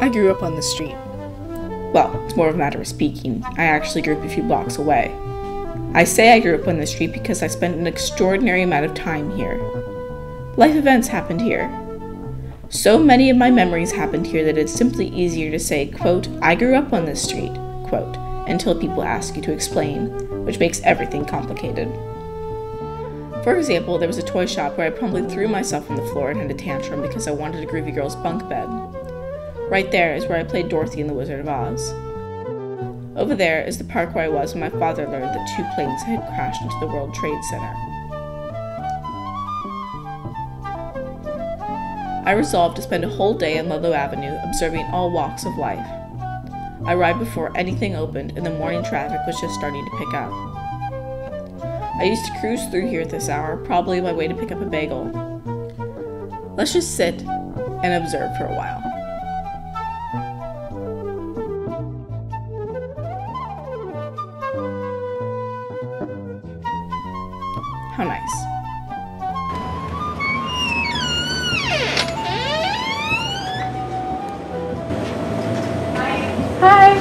I grew up on the street. Well, it's more of a matter of speaking. I actually grew up a few blocks away. I say I grew up on the street because I spent an extraordinary amount of time here. Life events happened here. So many of my memories happened here that it's simply easier to say, quote, I grew up on this street, quote, until people ask you to explain, which makes everything complicated. For example, there was a toy shop where I promptly threw myself on the floor and had a tantrum because I wanted a groovy girl's bunk bed. Right there is where I played Dorothy in The Wizard of Oz. Over there is the park where I was when my father learned that 2 planes had crashed into the World Trade Center. I resolved to spend a whole day on Ludlow Avenue observing all walks of life. I arrived before anything opened and the morning traffic was just starting to pick up. I used to cruise through here at this hour, probably my way to pick up a bagel. Let's just sit and observe for a while. How nice. Hi!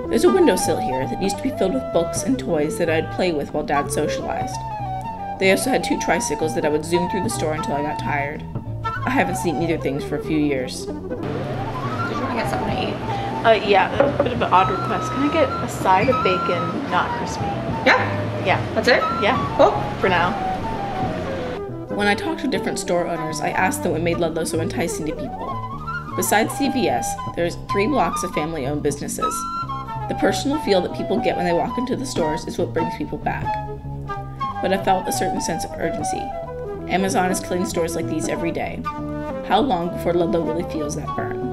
There's a windowsill here that used to be filled with books and toys that I'd play with while Dad socialized. They also had 2 tricycles that I would zoom through the store until I got tired. I haven't seen either things for a few years. Did you want to get something to eat? Yeah, a bit of an odd request. Can I get a side of bacon, not crispy? Yeah. Yeah. That's it? Yeah. Cool. For now. When I talked to different store owners, I asked them what made Ludlow so enticing to people. Besides CVS, there's 3 blocks of family-owned businesses. The personal feel that people get when they walk into the stores is what brings people back. But I felt a certain sense of urgency. Amazon is killing stores like these every day. How long before Ludlow really feels that burn?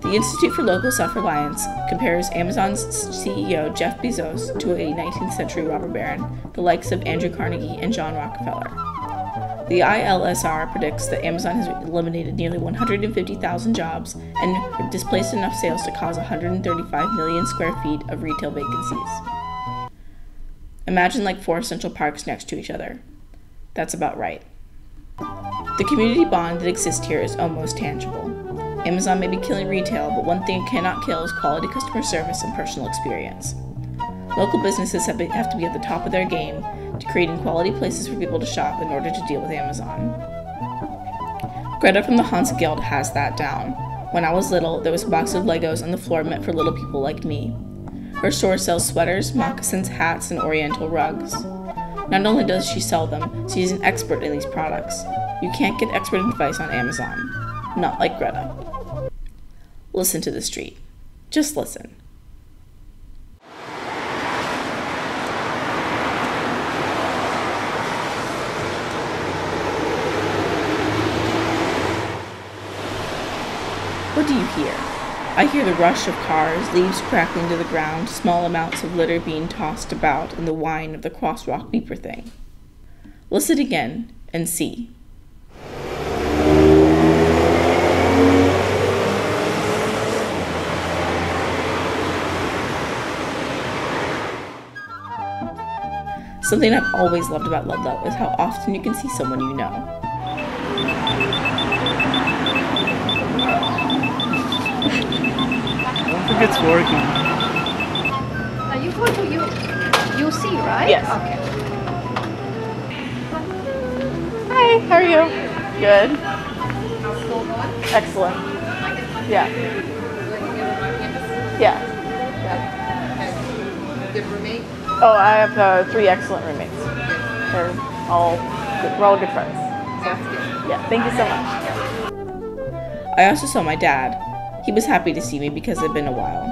The Institute for Local Self-Reliance compares Amazon's CEO Jeff Bezos to a 19th century robber baron, the likes of Andrew Carnegie and John Rockefeller. The ILSR predicts that Amazon has eliminated nearly 150,000 jobs and displaced enough sales to cause 135 million square feet of retail vacancies. Imagine like 4 central parks next to each other. That's about right. The community bond that exists here is almost tangible. Amazon may be killing retail, but one thing it cannot kill is quality customer service and personal experience. Local businesses have to be at the top of their game to creating quality places for people to shop in order to deal with Amazon. Greta from the Hans Guild has that down. When I was little, there was a box of Legos on the floor meant for little people like me. Her store sells sweaters, moccasins, hats, and oriental rugs. Not only does she sell them, she's an expert in these products. You can't get expert advice on Amazon. Not like Greta. Listen to the street. Just listen. What do you hear? I hear the rush of cars, leaves crackling to the ground, small amounts of litter being tossed about, and the whine of the crosswalk beeper thing. Listen again and see. Something I've always loved about Ludlow is how often you can see someone you know. I don't think it's working. Are you going to UC, right? Yes. Okay. Hi, how are you? Good. How's school going? Excellent. Yeah. Yeah. Good roommate? Oh, I have 3 excellent roommates. They're all good. We're all good friends. That's good. Yeah, thank you so much. I also saw my dad. He was happy to see me because it had been a while.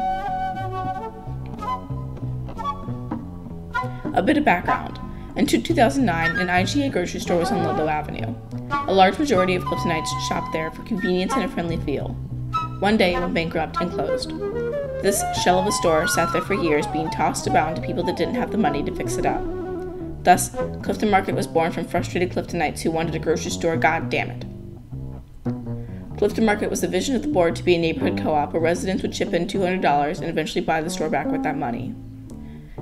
A bit of background. Until 2009, an IGA grocery store was on Ludlow Avenue. A large majority of Cliftonites shopped there for convenience and a friendly feel. One day it went bankrupt and closed. This shell of a store sat there for years being tossed about to people that didn't have the money to fix it up. Thus, Clifton Market was born from frustrated Cliftonites who wanted a grocery store, god damn it. Clifton Market was the vision of the board to be a neighborhood co-op where residents would chip in $200 and eventually buy the store back with that money.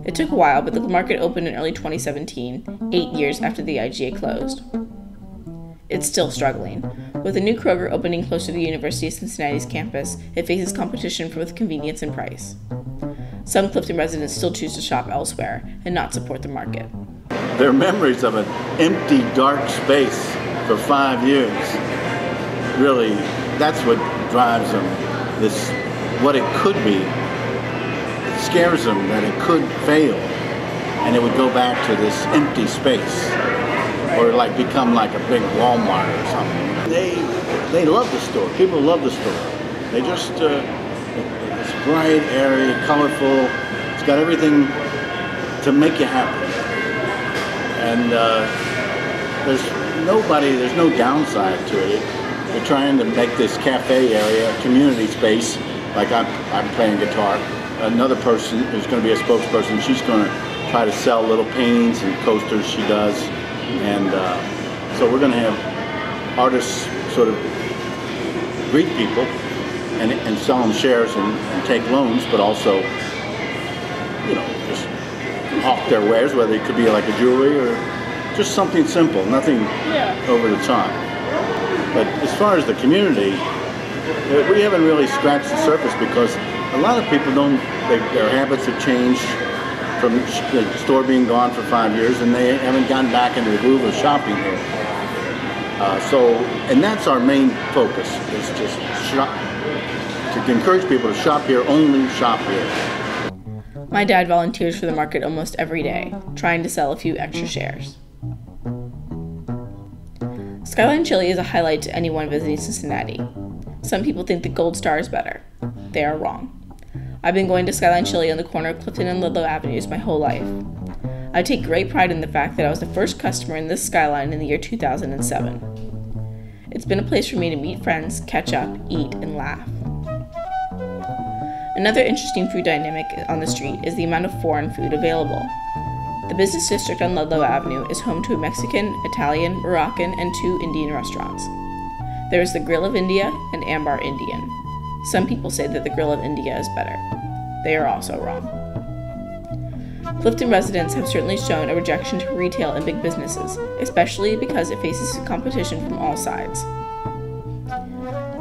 It took a while, but the market opened in early 2017, 8 years after the IGA closed. it's still struggling. With a new Kroger opening close to the University of Cincinnati's campus, it faces competition with convenience and price. Some Clifton residents still choose to shop elsewhere and not support the market. Their memories of an empty, dark space for 5 years, really, that's what drives them. This, what it could be, it scares them that it could fail, and it would go back to this empty space, or like become like a big Walmart or something. They love the store. People love the store. They just, it's bright, airy, colorful. It's got everything to make you happy. And there's no downside to it. We're trying to make this cafe area a community space. Like I'm playing guitar. Another person who's going to be a spokesperson, she's going to try to sell little paintings and coasters she does. And so we're going to have artists sort of greet people and sell them shares and take loans, but also, you know, just hawk their wares, whether it could be like a jewelry or just something simple, nothing over the top. But as far as the community, we haven't really scratched the surface because a lot of people their habits have changed from the store being gone for 5 years, and they haven't gotten back into the groove of shopping here. And that's our main focus, is just to encourage people to shop here, only shop here. My dad volunteers for the market almost every day, trying to sell a few extra shares. Skyline Chili is a highlight to anyone visiting Cincinnati. Some people think the Gold Star is better. They are wrong. I've been going to Skyline Chili on the corner of Clifton and Ludlow Avenues my whole life. I take great pride in the fact that I was the first customer in this Skyline in the year 2007. It's been a place for me to meet friends, catch up, eat, and laugh. Another interesting food dynamic on the street is the amount of foreign food available. The business district on Ludlow Avenue is home to a Mexican, Italian, Moroccan, and 2 Indian restaurants. There is the Grill of India and Ambar Indian. Some people say that the Grill of India is better. They are also wrong. Clifton residents have certainly shown a rejection to retail and big businesses, especially because it faces competition from all sides.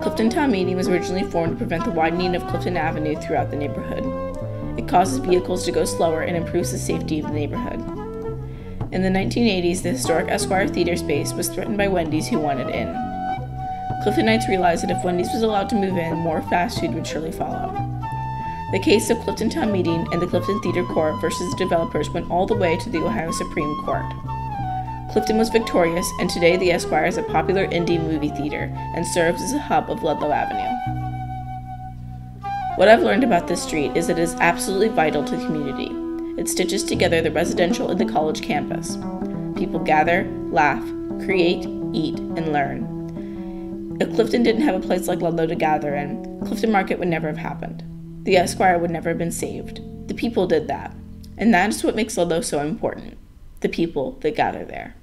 Clifton Town Meeting was originally formed to prevent the widening of Clifton Avenue throughout the neighborhood. It causes vehicles to go slower and improves the safety of the neighborhood. In the 1980s, the historic Esquire Theater space was threatened by Wendy's, who wanted in. Cliftonites realized that if Wendy's was allowed to move in, more fast food would surely follow. The case of Clifton Town Meeting and the Clifton Theater Court versus the developers went all the way to the Ohio Supreme Court. Clifton was victorious, and today the Esquire is a popular indie movie theater and serves as a hub of Ludlow Avenue. What I've learned about this street is that it is absolutely vital to the community. It stitches together the residential and the college campus. People gather, laugh, create, eat, and learn. If Clifton didn't have a place like Ludlow to gather in, Clifton Market would never have happened. The Esquire would never have been saved. The people did that. And that is what makes Ludlow so important. The people that gather there.